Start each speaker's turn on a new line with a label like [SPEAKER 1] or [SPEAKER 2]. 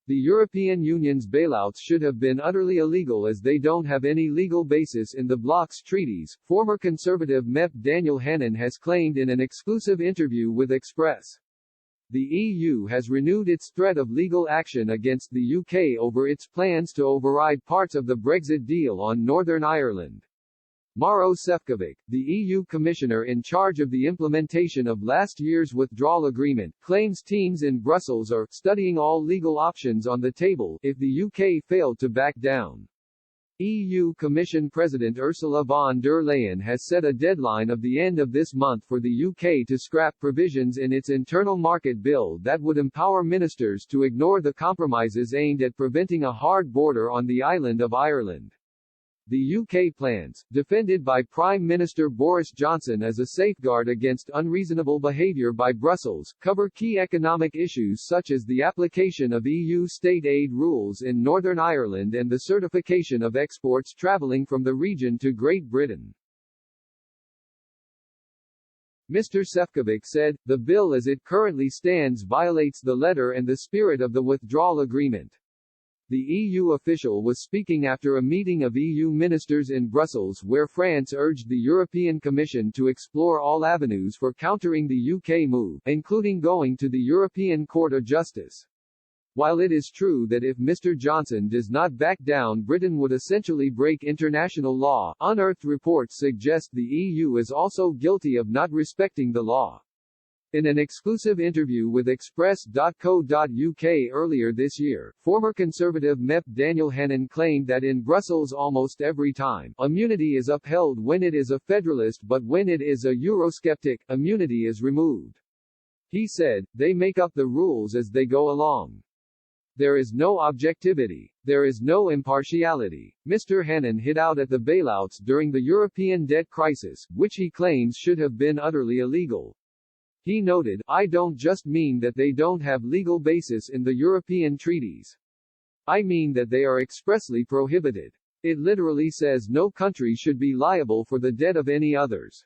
[SPEAKER 1] The European Union's bailouts should have been utterly illegal as they don't have any legal basis in the bloc's treaties, former Conservative MEP Daniel Hannan has claimed in an exclusive interview with Express. The EU has renewed its threat of legal action against the UK over its plans to override parts of the Brexit deal on Northern Ireland. Maroš Šefčovič, the EU Commissioner in charge of the implementation of last year's withdrawal agreement, claims teams in Brussels are studying all legal options on the table if the UK failed to back down. EU Commission President Ursula von der Leyen has set a deadline of the end of this month for the UK to scrap provisions in its internal market bill that would empower ministers to ignore the compromises aimed at preventing a hard border on the island of Ireland. The UK plans, defended by Prime Minister Boris Johnson as a safeguard against unreasonable behaviour by Brussels, cover key economic issues such as the application of EU state aid rules in Northern Ireland and the certification of exports travelling from the region to Great Britain. Mr. Šefčovič said, "The bill as it currently stands violates the letter and the spirit of the withdrawal agreement." The EU official was speaking after a meeting of EU ministers in Brussels where France urged the European Commission to explore all avenues for countering the UK move, including going to the European Court of Justice. While it is true that if Mr. Johnson does not back down, Britain would essentially break international law, unearthed reports suggest the EU is also guilty of not respecting the law. In an exclusive interview with Express.co.uk earlier this year, former Conservative MEP Daniel Hannan claimed that in Brussels almost every time, immunity is upheld when it is a federalist, but when it is a Eurosceptic, immunity is removed. He said, "They make up the rules as they go along. There is no objectivity. There is no impartiality." Mr. Hannan hit out at the bailouts during the European debt crisis, which he claims should have been utterly illegal. He noted, "I don't just mean that they don't have legal basis in the European treaties. I mean that they are expressly prohibited. It literally says no country should be liable for the debt of any others."